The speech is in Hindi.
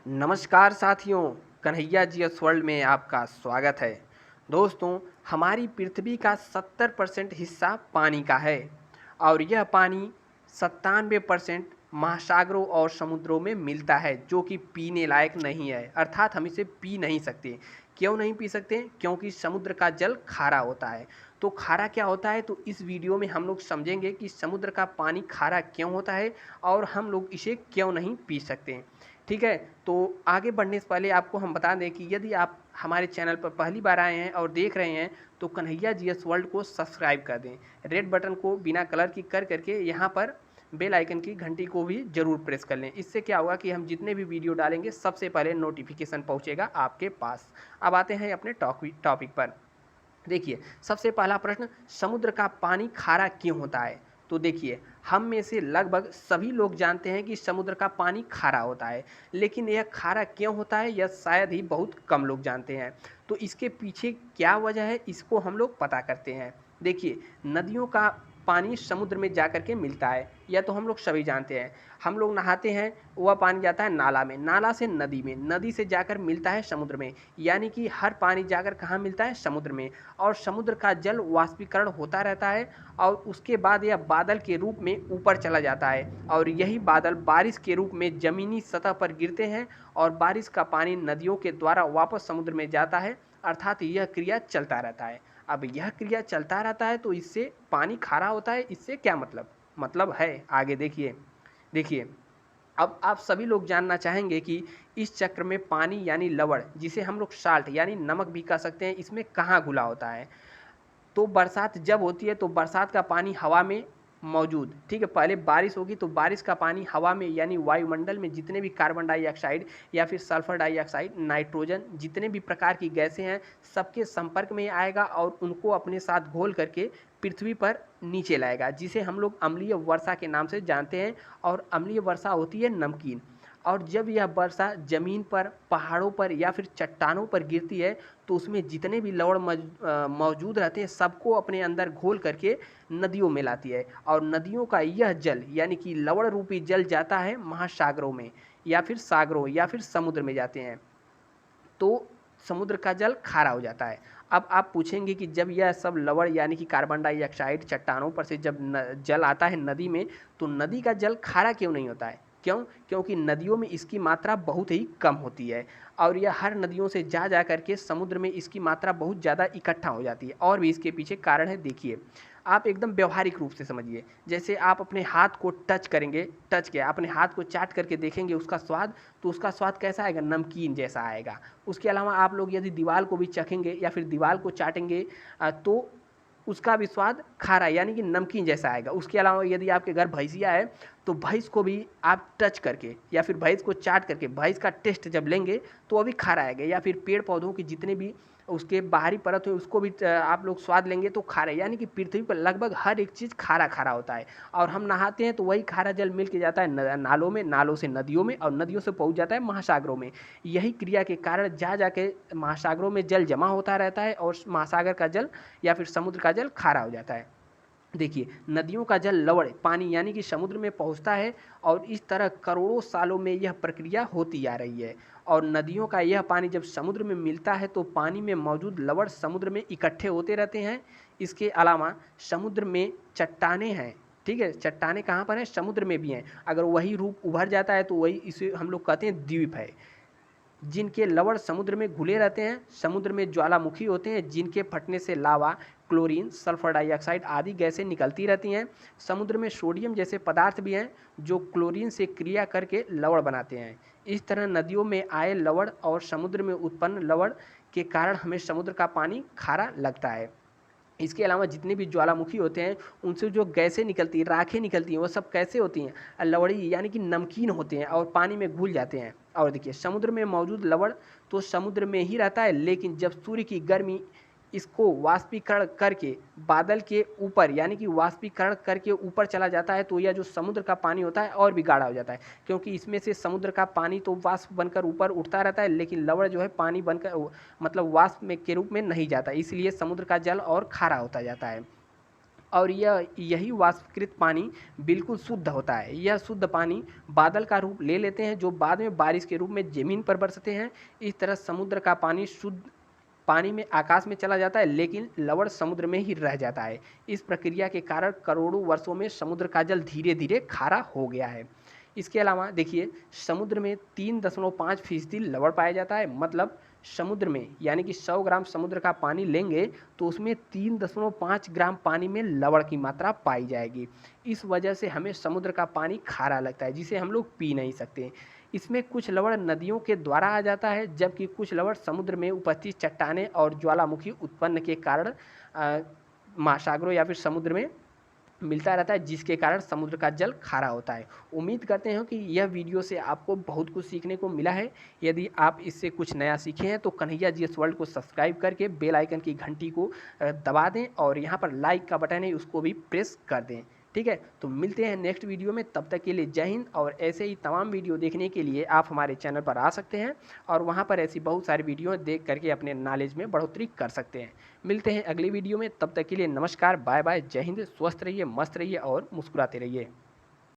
नमस्कार साथियों, कन्हैया जी एस वर्ल्ड में आपका स्वागत है। दोस्तों, हमारी पृथ्वी का 70% हिस्सा पानी का है और यह पानी 97% महासागरों और समुद्रों में मिलता है, जो कि पीने लायक नहीं है, अर्थात हम इसे पी नहीं सकते। क्यों नहीं पी सकते? क्योंकि समुद्र का जल खारा होता है। तो खारा क्या होता है, तो इस वीडियो में हम लोग समझेंगे कि समुद्र का पानी खारा क्यों होता है और हम लोग इसे क्यों नहीं पी सकते। ठीक है, तो आगे बढ़ने से पहले आपको हम बता दें कि यदि आप हमारे चैनल पर पहली बार आए हैं और देख रहे हैं तो कन्हैया जीएस वर्ल्ड को सब्सक्राइब कर दें। रेड बटन को बिना कलर की कर करके यहाँ पर बेल आइकन की घंटी को भी जरूर प्रेस कर लें। इससे क्या होगा कि हम जितने भी वीडियो डालेंगे सबसे पहले नोटिफिकेशन पहुँचेगा आपके पास। अब आते हैं अपने टॉपिक पर। देखिए, सबसे पहला प्रश्न, समुद्र का पानी खारा क्यों होता है? तो देखिए, हम में से लगभग सभी लोग जानते हैं कि समुद्र का पानी खारा होता है, लेकिन यह खारा क्यों होता है यह शायद ही बहुत कम लोग जानते हैं। तो इसके पीछे क्या वजह है, इसको हम लोग पता करते हैं। देखिए, नदियों का पानी समुद्र में जाकर के मिलता है, यह तो हम लोग सभी जानते हैं। हम लोग नहाते हैं, वह पानी जाता है नाला में, नाला से नदी में, नदी से जाकर मिलता है समुद्र में, यानी कि हर पानी जाकर कहाँ मिलता है? समुद्र में। और समुद्र का जल वाष्पीकरण होता रहता है और उसके बाद यह बादल के रूप में ऊपर चला जाता है और यही बादल बारिश के रूप में ज़मीनी सतह पर गिरते हैं और बारिश का पानी नदियों के द्वारा वापस समुद्र में जाता है, अर्थात यह क्रिया चलता रहता है। अब यह क्रिया चलता रहता है तो इससे पानी खारा होता है, इससे क्या मतलब है आगे देखिए। देखिए, अब आप सभी लोग जानना चाहेंगे कि इस चक्र में पानी यानी लवण, जिसे हम लोग साल्ट यानी नमक भी कह सकते हैं, इसमें कहाँ घुला होता है? तो बरसात जब होती है तो बरसात का पानी हवा में मौजूद, ठीक है, पहले बारिश होगी तो बारिश का पानी हवा में यानी वायुमंडल में जितने भी कार्बन डाइऑक्साइड या फिर सल्फर डाइऑक्साइड, नाइट्रोजन, जितने भी प्रकार की गैसें हैं, सबके संपर्क में आएगा और उनको अपने साथ घोल करके पृथ्वी पर नीचे लाएगा, जिसे हम लोग अम्लीय वर्षा के नाम से जानते हैं। और अम्लीय वर्षा होती है नमकीन। और जब यह वर्षा ज़मीन पर, पहाड़ों पर या फिर चट्टानों पर गिरती है तो उसमें जितने भी लवण मौजूद रहते हैं सबको अपने अंदर घोल करके नदियों में लाती है और नदियों का यह जल यानी कि लवण रूपी जल जाता है महासागरों में या फिर सागरों या फिर समुद्र में जाते हैं, तो समुद्र का जल खारा हो जाता है। अब आप पूछेंगे कि जब यह सब लवण यानी कि कार्बन डाइऑक्साइड चट्टानों पर से जब जल आता है नदी में, तो नदी का जल खारा क्यों नहीं होता है? क्यों? क्योंकि नदियों में इसकी मात्रा बहुत ही कम होती है और यह हर नदियों से जा करके समुद्र में इसकी मात्रा बहुत ज़्यादा इकट्ठा हो जाती है। और भी इसके पीछे कारण है, देखिए, आप एकदम व्यवहारिक रूप से समझिए। जैसे आप अपने हाथ को टच करेंगे, टच किया, अपने हाथ को चाट करके देखेंगे उसका स्वाद, तो उसका स्वाद कैसा आएगा? नमकीन जैसा आएगा। उसके अलावा आप लोग यदि दीवार को भी चखेंगे या फिर दीवार को चाटेंगे तो उसका भी स्वाद खारा यानी कि नमकीन जैसा आएगा। उसके अलावा यदि आपके घर भैंसिया है तो भैंस को भी आप टच करके या फिर भैंस को चाट करके भैंस का टेस्ट जब लेंगे तो वो भी खारा आएगा। या फिर पेड़ पौधों की जितने भी उसके बाहरी परत है उसको भी आप लोग स्वाद लेंगे तो खारा, यानी कि पृथ्वी पर लगभग हर एक चीज़ खारा खारा होता है। और हम नहाते हैं तो वही खारा जल मिल के जाता है नालों में, नालों से नदियों में और नदियों से पहुंच जाता है महासागरों में। यही क्रिया के कारण जा जाके महासागरों में जल जमा होता रहता है और महासागर का जल या फिर समुद्र का जल खारा हो जाता है। देखिए, नदियों का जल लवण पानी यानी कि समुद्र में पहुंचता है और इस तरह करोड़ों सालों में यह प्रक्रिया होती आ रही है। और नदियों का यह पानी जब समुद्र में मिलता है तो पानी में मौजूद लवण समुद्र में इकट्ठे होते रहते हैं। इसके अलावा समुद्र में चट्टानें हैं, ठीक है, चट्टानें कहाँ पर हैं? समुद्र में भी हैं। अगर वही रूप उभर जाता है तो वही इसे हम लोग कहते हैं द्वीप है, जिनके लवण समुद्र में घुले रहते हैं, समुद्र में ज्वालामुखी होते हैं जिनके फटने से लावा, क्लोरीन, सल्फर डाइऑक्साइड आदि गैसें निकलती रहती हैं। समुद्र में सोडियम जैसे पदार्थ भी हैं जो क्लोरीन से क्रिया करके लवण बनाते हैं। इस तरह नदियों में आए लवण और समुद्र में उत्पन्न लवण के कारण हमें समुद्र का पानी खारा लगता है। इसके अलावा जितने भी ज्वालामुखी होते हैं उनसे जो गैसें निकलती हैं, राखें निकलती हैं, वो सब कैसे होती हैं? लवड़ी यानी कि नमकीन होते हैं और पानी में घुल जाते हैं। और देखिए, समुद्र में मौजूद लवण तो समुद्र में ही रहता है, लेकिन जब सूर्य की गर्मी इसको वाष्पीकरण करके बादल के ऊपर यानी कि वाष्पीकरण करके ऊपर चला जाता है तो यह जो समुद्र का पानी होता है और भी गाढ़ा हो जाता है, क्योंकि इसमें से समुद्र का पानी तो वाष्प बनकर ऊपर उठता रहता है, लेकिन लवण जो है पानी बनकर मतलब वाष्प में के रूप में नहीं जाता, इसलिए समुद्र का जल और खारा होता जाता है। और यही वाष्पीकृत पानी बिल्कुल शुद्ध होता है। यह शुद्ध पानी बादल का रूप ले लेते हैं जो बाद में बारिश के रूप में ज़मीन पर बरसते हैं। इस तरह समुद्र का पानी शुद्ध पानी में आकाश में चला जाता है, लेकिन लवण समुद्र में ही रह जाता है। इस प्रक्रिया के कारण करोड़ों वर्षों में समुद्र का जल धीरे धीरे खारा हो गया है। इसके अलावा देखिए, समुद्र में 3.5% लवण पाया जाता है। मतलब समुद्र में, यानी कि 100 ग्राम समुद्र का पानी लेंगे तो उसमें 3.5 ग्राम पानी में लवण की मात्रा पाई जाएगी। इस वजह से हमें समुद्र का पानी खारा लगता है, जिसे हम लोग पी नहीं सकते। इसमें कुछ लवण नदियों के द्वारा आ जाता है, जबकि कुछ लवण समुद्र में उपस्थित चट्टानें और ज्वालामुखी उत्पन्न के कारण महासागरों या फिर समुद्र में मिलता रहता है, जिसके कारण समुद्र का जल खारा होता है। उम्मीद करते हैं कि यह वीडियो से आपको बहुत कुछ सीखने को मिला है। यदि आप इससे कुछ नया सीखे हैं तो कन्हैया जीएस वर्ल्ड को सब्सक्राइब करके बेल आइकन की घंटी को दबा दें और यहाँ पर लाइक का बटन है उसको भी प्रेस कर दें। ठीक है, तो मिलते हैं नेक्स्ट वीडियो में। तब तक के लिए जय हिंद। और ऐसे ही तमाम वीडियो देखने के लिए आप हमारे चैनल पर आ सकते हैं और वहाँ पर ऐसी बहुत सारी वीडियो देख करके अपने नॉलेज में बढ़ोतरी कर सकते हैं। मिलते हैं अगली वीडियो में, तब तक के लिए नमस्कार, बाय बाय, जय हिंद। स्वस्थ रहिए, मस्त रहिए और मुस्कुराते रहिए।